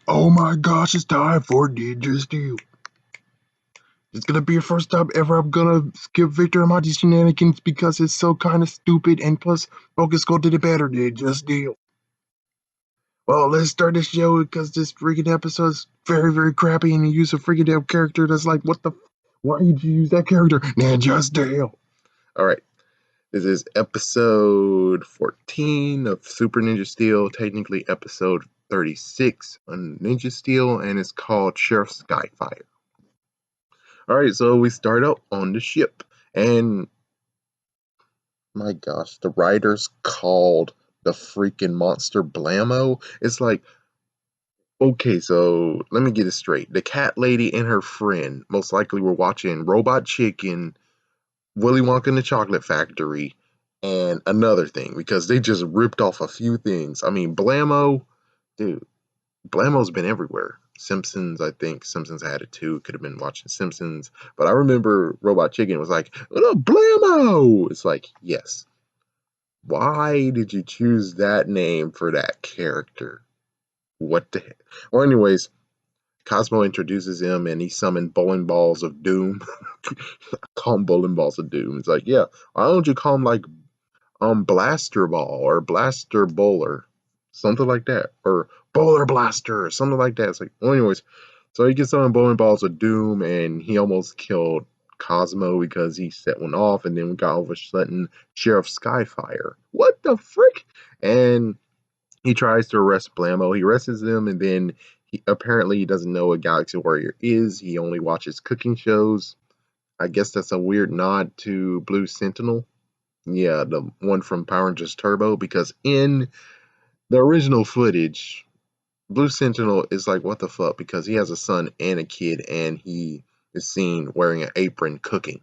Oh my gosh, it's time for Ninja Steel. It's gonna be the first time ever I'm gonna skip Victor and Monty's shenanigans because it's so kind of stupid, and plus, Focus Go did it better, Ninja Steel. Well, let's start this show because this freaking episode is very, very crappy, and you use a freaking damn character that's like, what the? Why did you use that character? Ninja Steel. Alright, this is episode 14 of Super Ninja Steel, technically episode 36 on Ninja Steel, and it's called Sheriff Skyfire. Alright, so we start out on the ship, and my gosh, the writers called the freaking monster Blammo. It's like, okay, so let me get it straight. The cat lady and her friend most likely were watching Robot Chicken, Willy Wonka and the Chocolate Factory, and another thing because they just ripped off a few things. I mean, Blammo, dude, Blammo's been everywhere. Simpsons, I think Simpsons had it too. Could have been watching Simpsons, but I remember Robot Chicken was like, Blammo. It's like, yes. Why did you choose that name for that character? What the heck? Well, anyways, Cosmo introduces him and he summoned bowling balls of doom. Call them bowling balls of doom. It's like, yeah, why don't you call them like blaster ball or blaster bowler, something like that, or bowler blaster or something like that. It's like, well, anyways, so he gets on bowling balls of doom and he almost killed Cosmo because he set one off, and then we got all of a sudden Sheriff Skyfire. What the frick? And he tries to arrest Blammo. He arrests him, and then he doesn't know what Galaxy Warrior is. He only watches cooking shows. I guess that's a weird nod to Blue Sentinel. Yeah, the one from Power Rangers Turbo, because in the original footage, Blue Sentinel is like, what the fuck? Because he has a son and a kid, and he is seen wearing an apron cooking.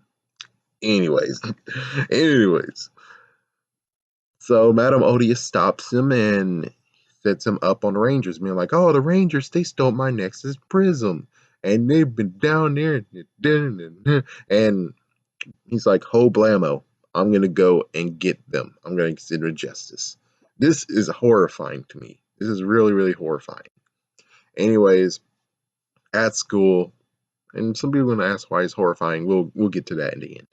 Anyways, anyways, so Madame Odious stops him and sets him up on the Rangers, being like, oh, the Rangers, they stole my Nexus Prism, and they've been down there, and he's like, ho blammo, I'm gonna go and get them. I'm gonna consider justice. This is horrifying to me. This is really, really horrifying. Anyways, at school, and some people are gonna ask why it's horrifying. We'll get to that in the end.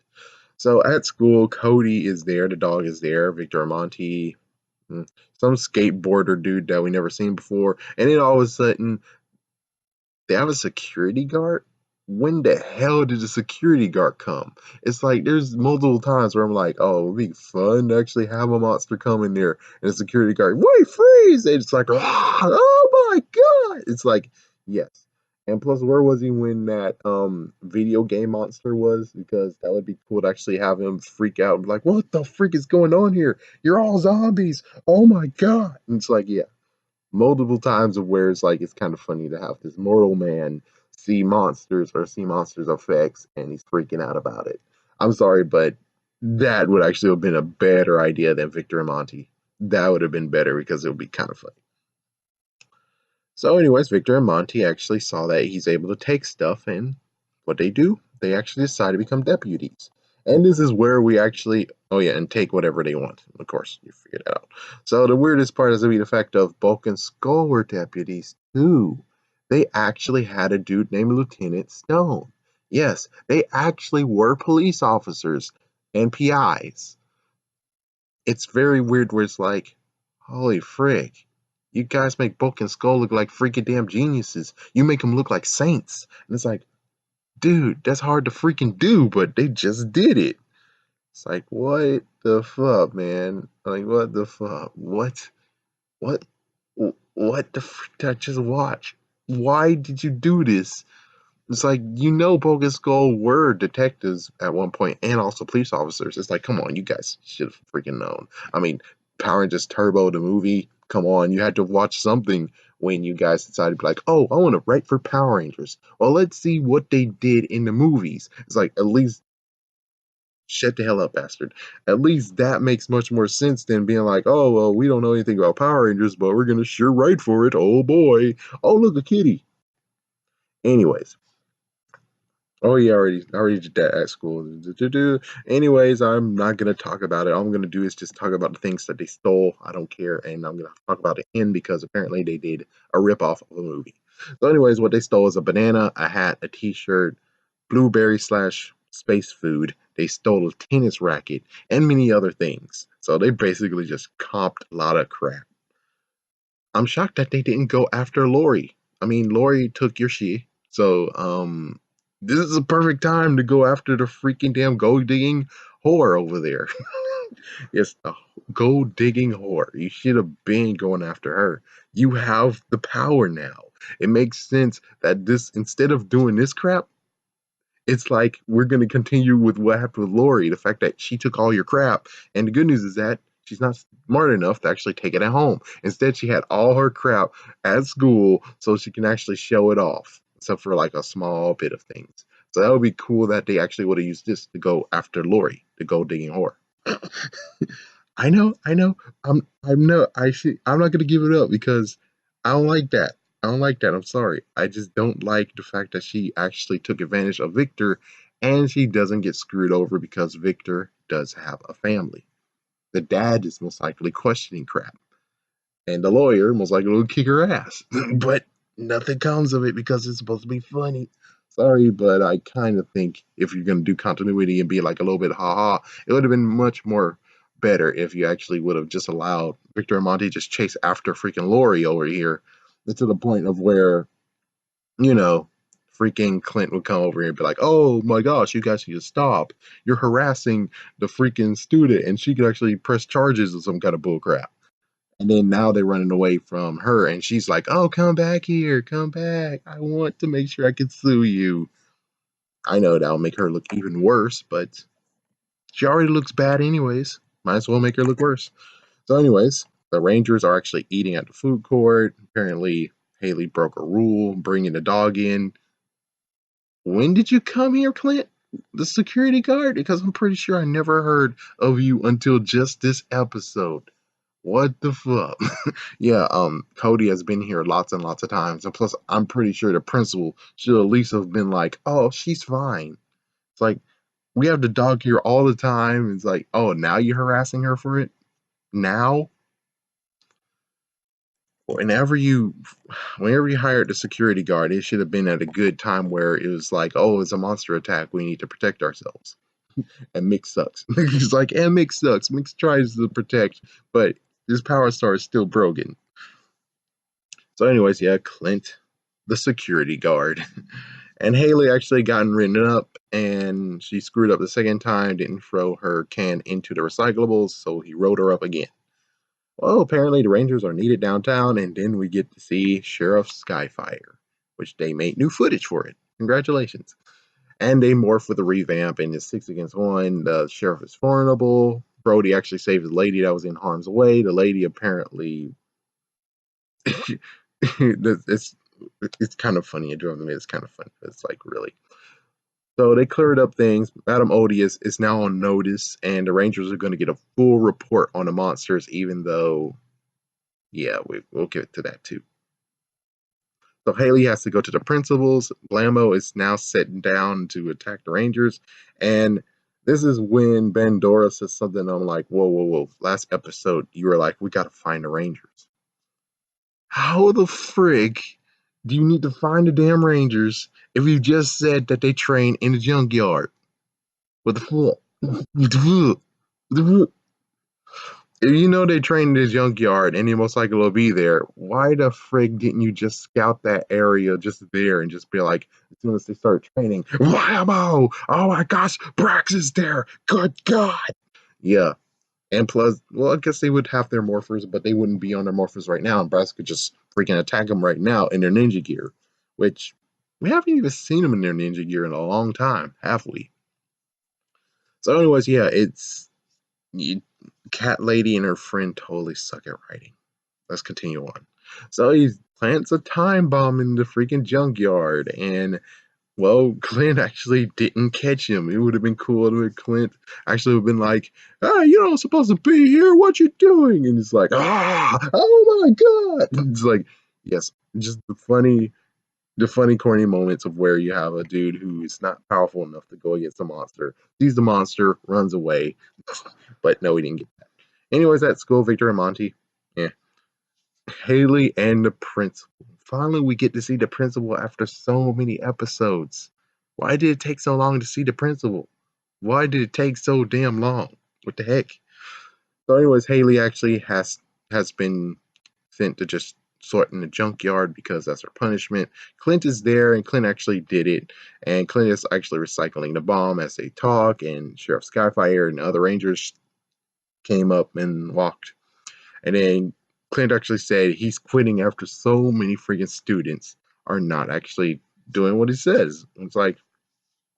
So at school, Cody is there, the dog is there, Victor Monty, some skateboarder dude that we never seen before, and then all of a sudden they have a security guard. When the hell did the security guard come? It's like there's multiple times where I'm like, oh, it'd be fun to actually have a monster come in there, and the security guard, wait, freeze! And it's like, oh my god! It's like, yes. And plus, where was he when that video game monster was? Because that would be cool to actually have him freak out and be like, what the freak is going on here? You're all zombies! Oh my god! And it's like, yeah, multiple times of where it's like it's kind of funny to have this mortal man see monsters or see monsters effects and he's freaking out about it. I'm sorry, but that would actually have been a better idea than Victor and Monty. That would have been better because it would be kind of funny. So, anyways, Victor and Monty actually saw that he's able to take stuff, and what they do, they actually decide to become deputies. And this is where we actually, oh yeah, and take whatever they want. Of course, you figured that out. So the weirdest part is the fact of Bulk and Skull were deputies too. They actually had a dude named Lieutenant Stone. Yes, they actually were police officers and PIs. It's very weird where it's like, holy frick, you guys make Bulk and Skull look like freaking damn geniuses. You make them look like saints. And it's like, dude, that's hard to freaking do, but they just did it. It's like, what the fuck, man? Like, what the fuck? What? What the frick did I just watch? Why did you do this? It's like, Bulk and Skull were detectives at one point and also police officers. It's like, come on, you guys should have freaking known. I mean, Power Rangers Turbo, the movie, come on, you had to watch something when you guys decided to be like, oh, I want to write for Power Rangers. Well, let's see what they did in the movies. It's like, at least, shut the hell up, bastard. At least that makes much more sense than being like, oh, well, we don't know anything about Power Rangers, but we're going to sure write for it. Oh, boy. Oh, look, a kitty. Anyways. Oh yeah, I already did that at school. Anyways, I'm not gonna talk about it. All I'm gonna do is just talk about the things that they stole. I don't care, and I'm gonna talk about the end because apparently they did a ripoff of a movie. So, anyways, what they stole is a banana, a hat, a T-shirt, blueberry slash space food. They stole a tennis racket and many other things. So they basically just comped a lot of crap. I'm shocked that they didn't go after Lori. I mean, Lori took your shit. So, this is a perfect time to go after the freaking damn gold digging whore over there. Yes, the gold digging whore. You should have been going after her. You have the power now. It makes sense that this, instead of doing this crap, it's like we're going to continue with what happened with Lori, the fact that she took all your crap. And the good news is that she's not smart enough to actually take it at home. Instead, she had all her crap at school so she can actually show it off, except for like a small bit of things. So that would be cool that they actually would have used this to go after Lori, the gold digging whore. I know. I'm no. I should. I'm not gonna give it up because I don't like that. I don't like that. I'm sorry. I just don't like the fact that she actually took advantage of Victor, and she doesn't get screwed over because Victor does have a family. The dad is most likely questioning crap, and the lawyer most likely will kick her ass. But nothing comes of it because it's supposed to be funny. Sorry, but I kind of think if you're gonna do continuity and be like a little bit haha, it would have been much more better if you actually would have just allowed Victor and Monty just chase after freaking Lori over here, to the point of where, you know, freaking Clint would come over here and be like, "Oh my gosh, you guys need to stop! You're harassing the freaking student," and she could actually press charges or some kind of bullcrap. And then now they're running away from her, and she's like, "Oh, come back here, come back. I want to make sure I can sue you." I know that'll make her look even worse, but she already looks bad anyways. Might as well make her look worse. So, anyways, the Rangers are actually eating at the food court. Apparently, Haley broke a rule, bringing the dog in. When did you come here, Clint? The security guard? Because I'm pretty sure I never heard of you until just this episode. What the fuck? Yeah, Cody has been here lots and lots of times, and plus, I'm pretty sure the principal should at least have been like, "Oh, she's fine." It's like we have the dog here all the time. It's like, "Oh, now you're harassing her for it? Now?" Whenever you, whenever you hired the security guard, it should have been at a good time where it was like, "Oh, it's a monster attack. We need to protect ourselves." And Mick sucks. He's like, "And Mick sucks. Mick tries to protect, but his power star is still broken." So, anyways, yeah, Clint, the security guard. And Haley actually gotten written up, and she screwed up the second time, didn't throw her can into the recyclables, so he wrote her up again. Well, apparently the Rangers are needed downtown, and then we get to see Sheriff Skyfire, which they made new footage for it. Congratulations. And they morph with a revamp, and it's 6 against 1. The sheriff is formidable. Brody actually saved the lady that was in harm's way. The lady apparently it's it's kind of funny. I do have to admit, it's kind of funny. It's like really. So they cleared up things. Madam Odious is now on notice, and the Rangers are going to get a full report on the monsters. Even though, yeah, we'll get to that too. So Haley has to go to the principals. Blammo is now sitting down to attack the Rangers, and this is when Bandora says something. I'm like, whoa, whoa, whoa! Last episode, you were like, we got to find the Rangers. How the frig do you need to find the damn Rangers if you just said that they train in the junkyard? What the fuck? What the fuck? What the fuck? If you know they train in the junkyard and you most likely will be there, why the frig didn't you just scout that area just there and just be like, as soon as they start training, whammo! Oh my gosh, Brax is there! Good God! Yeah. And plus, well, I guess they would have their morphers, but they wouldn't be on their morphers right now. And Brass could just freaking attack them right now in their ninja gear, which we haven't even seen them in their ninja gear in a long time, have we? So, anyways, yeah, it's you, Cat Lady and her friend totally suck at writing. Let's continue on. So he plants a time bomb in the freaking junkyard, and well, Clint actually didn't catch him. It would have been cool if Clint actually would have been like, "Ah, you're not supposed to be here. What you doing?" And it's like, "Ah, oh my God!" It's like, yes, just the funny, corny moments of where you have a dude who is not powerful enough to go against the monster, sees the monster, runs away, but no, he didn't get that. Anyways, at school, Victor and Monty, yeah, Haley and the principal finally we get to see the principal after so many episodes. Why did it take so long to see the principal? Why did it take so damn long? What the heck? So, anyways, Haley actually has been sent to just sort in the junkyard because that's her punishment. Clint is there, and Clint actually did it. And Clint is actually recycling the bomb as they talk. And Sheriff Skyfire and other rangers came up and walked. And then Clint actually said he's quitting after so many freaking students are not actually doing what he says. It's like,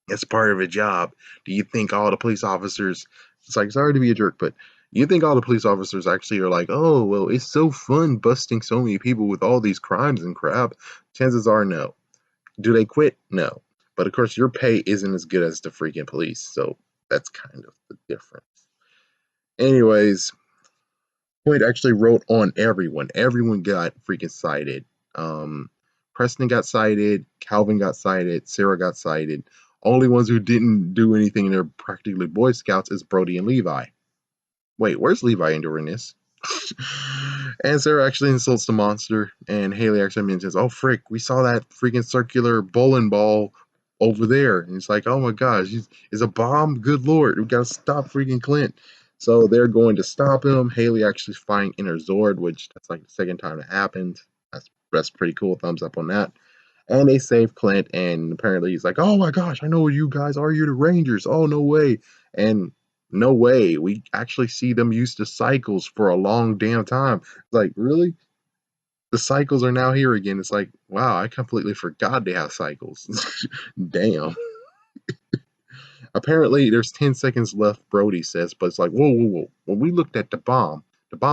it's part of a job. Do you think all the police officers, it's like, sorry to be a jerk, but you think all the police officers actually are like, oh, well, it's so fun busting so many people with all these crimes and crap? Chances are no. Do they quit? No. But of course, your pay isn't as good as the freaking police. So that's kind of the difference. Anyways, Point actually wrote on everyone. Everyone got freaking cited. Um, Preston got cited. Calvin got cited. Sarah got cited. Only ones who didn't do anything, and they're practically Boy Scouts, is Brody and Levi. Wait, where's Levi during this? And Sarah actually insults the monster, and Haley actually mentions, "Oh frick, we saw that freaking circular bowling ball over there." And it's like, "Oh my gosh, it's a bomb! Good lord, we gotta stop freaking Clint." So they're going to stop him. Haley actually flying in her Zord, which that's like the second time it happened. That's pretty cool. Thumbs up on that. And they save Clint, and apparently he's like, "Oh my gosh, I know what you guys are. You're the Rangers. Oh, no way." And no way. We actually see them use the cycles for a long damn time. It's like, really? The cycles are now here again. It's like, wow, I completely forgot they have cycles. Damn. Apparently, there's 10 seconds left, Brody says, but it's like, whoa, whoa, whoa. When we looked at the bomb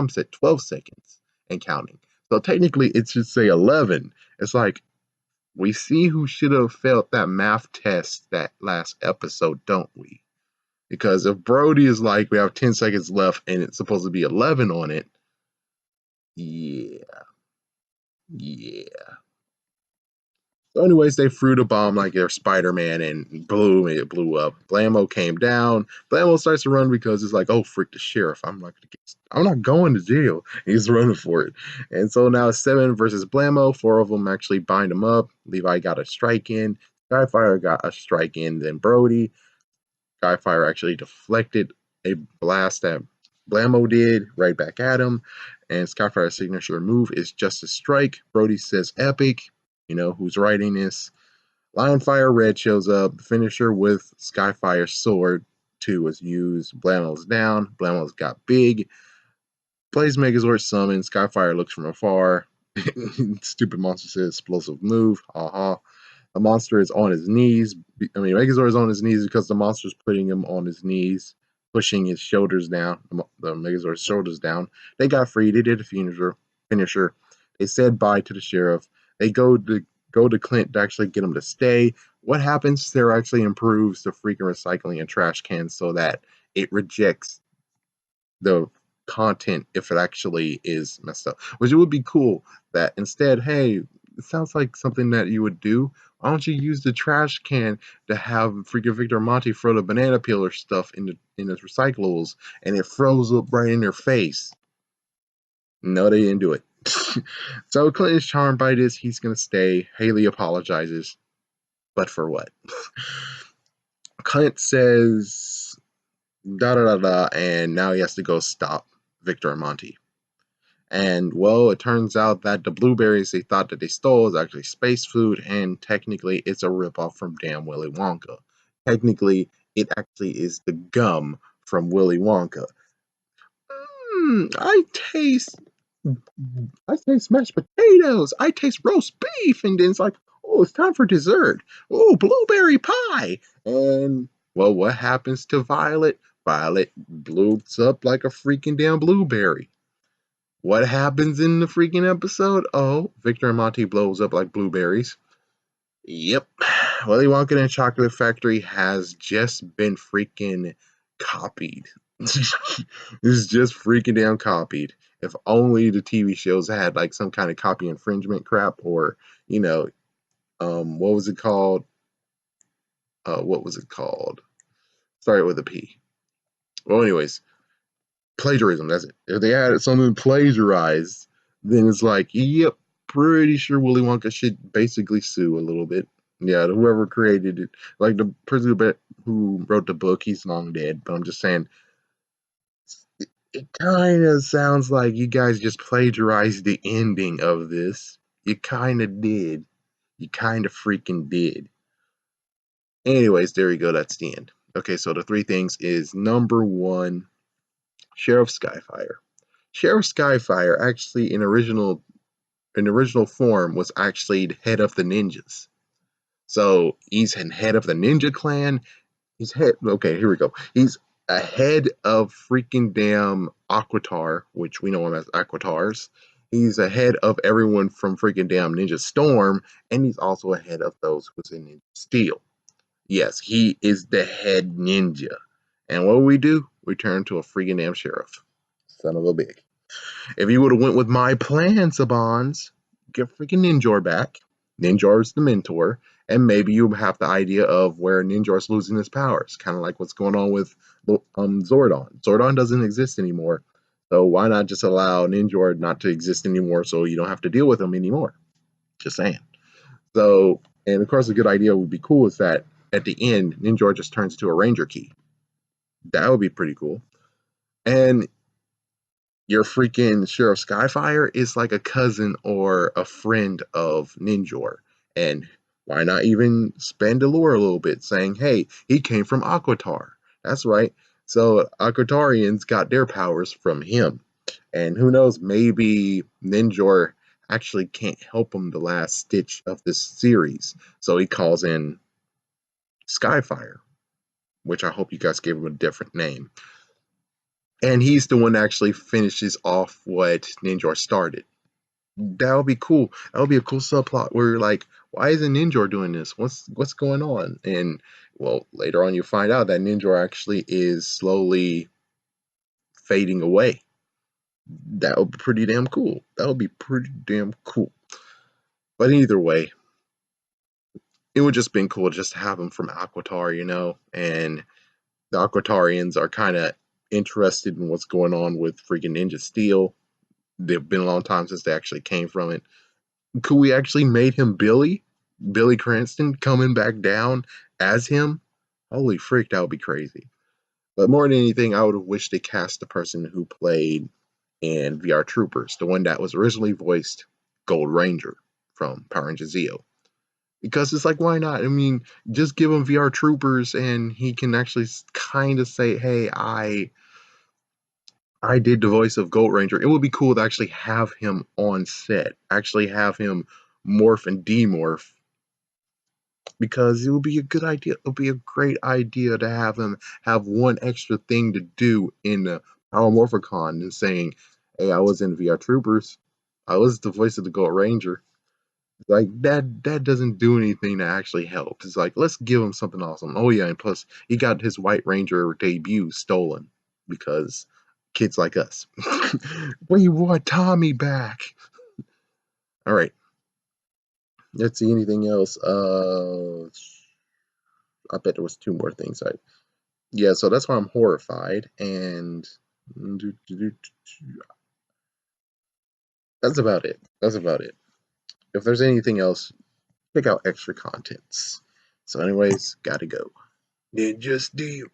said 12 seconds and counting. So technically, it should say 11. It's like, we see who should have failed that math test that last episode, don't we? Because if Brody is like, we have 10 seconds left and it's supposed to be 11 on it, yeah, yeah. So, anyways, they threw the bomb like they're Spider-Man, and boom, it blew up. Blammo came down. Blammo starts to run because it's like, oh, frick, the sheriff. I'm not going to jail. He's running for it. And so now it's 7 versus Blammo. 4 of them actually bind him up. Levi got a strike in. Skyfire got a strike in. Then Brody. Skyfire actually deflected a blast that Blammo did right back at him. And Skyfire's signature move is just a strike. Brody says epic. You know who's writing this. Lionfire Red shows up. The finisher with Skyfire's sword 2 was used. Blammo's down. Blammo's got big. Plays Megazord summon. Skyfire looks from afar. Stupid monster says explosive move. Haha. The monster is on his knees. Megazord is on his knees because the monster is putting him on his knees, pushing his shoulders down, the Megazord's shoulders down. They got free. They did a finisher. They said bye to the sheriff. They go to Clint to actually get him to stay. What happens? Sarah actually improves the freaking recycling and trash cans so that it rejects the content if it actually is messed up. Which it would be cool that instead, hey, it sounds like something that you would do. Why don't you use the trash can to have freaking Victor Monty throw the banana peeler stuff in his recyclables and it froze up right in their face? No, they didn't do it. So Clint is charmed by this. He's gonna stay. Haley apologizes, but for what? Clint says da da da da, and now he has to go stop Victor and Monty. And well, it turns out that the blueberries they thought that they stole is actually space food, and technically it's a ripoff from damn Willy Wonka. Technically, it actually is the gum from Willy Wonka. I taste mashed potatoes. I taste roast beef, and then it's like, oh, it's time for dessert. Oh, blueberry pie. And well, what happens to Violet? Violet blows up like a freaking damn blueberry. What happens in the freaking episode? Oh, Victor and Monty blows up like blueberries. Yep. Willy Wonka and Chocolate Factory has just been freaking copied. It's just freaking damn copied. If only the TV shows had like some kind of copy infringement crap, or what was it called? What was it called? Started with a P. Well, anyways, plagiarism. That's it. If they had something plagiarized, then it's like, yep, pretty sure Willy Wonka should basically sue a little bit. Yeah, whoever created it, like the person who wrote the book, he's long dead. But I'm just saying, it kind of sounds like you guys just plagiarized the ending of this. You kind of did. You kind of freaking did. Anyways, there you go. That's the end. Okay, so the three things is number one, Sheriff Skyfire. Sheriff Skyfire actually in original form was actually the head of the ninjas. So he's head of the ninja clan. He's head. Okay, here we go. He's a head of freaking damn Aquatar, which we know him as Aquatars. He's a head of everyone from freaking damn Ninja Storm, and he's also a head of those who's in Ninja Steel. Yes, he is the head ninja. And what we do? We turn to a freaking damn sheriff. Son of a bitch. If you would have went with my plan, Sabans, get freaking Ninjor back. Ninjor's the mentor, and maybe you have the idea of where Ninjor's losing his powers, kind of like what's going on with Zordon. Zordon doesn't exist anymore, so why not just allow Ninjor not to exist anymore, so you don't have to deal with him anymore? Just saying. So, and of course, a good idea would be cool is that at the end, Ninjor just turns into a Ranger key. That would be pretty cool. And your freaking Sheriff Skyfire is like a cousin or a friend of Ninjor. And why not even spend the lore a little bit, saying, hey, he came from Aquatar. That's right. So Aquatarians got their powers from him. And who knows, maybe Ninjor actually can't help him the last stitch of this series. So he calls in Skyfire, which I hope you guys gave him a different name. And he's the one that actually finishes off what Ninjor started. That would be cool. That would be a cool subplot where you're like, why isn't Ninjor doing this? What's going on? And well, later on you find out that Ninjor actually is slowly fading away. That would be pretty damn cool. That would be pretty damn cool. But either way, it would just been cool just to have him from Aquatar, and the Aquatarians are kind of interested in what's going on with freaking Ninja Steel. They've been a long time since they actually came from it. Could we actually made him Billy Cranston coming back down as him? Holy freak, that would be crazy. But more than anything, I would have wished they cast the person who played in VR Troopers, the one that was originally voiced Gold Ranger from Power Rangers Zeo. Because it's like, why not? I mean, just give him VR Troopers and he can actually kind of say, hey, I did the voice of Gold Ranger. It would be cool to actually have him on set, actually have him morph and demorph, because it would be a good idea. It would be a great idea to have him have one extra thing to do in the Power Morphicon and saying, hey, I was in VR Troopers. I was the voice of the Gold Ranger. Like that doesn't do anything to actually help. It's like, let's give him something awesome. Oh yeah, and plus he got his White Ranger debut stolen because kids like us. We want Tommy back. All right. Let's see anything else. I bet there was two more things. Yeah, so that's why I'm horrified, and that's about it. That's about it. If there's anything else, check out extra contents. So, anyways, gotta go. Ninja Steel.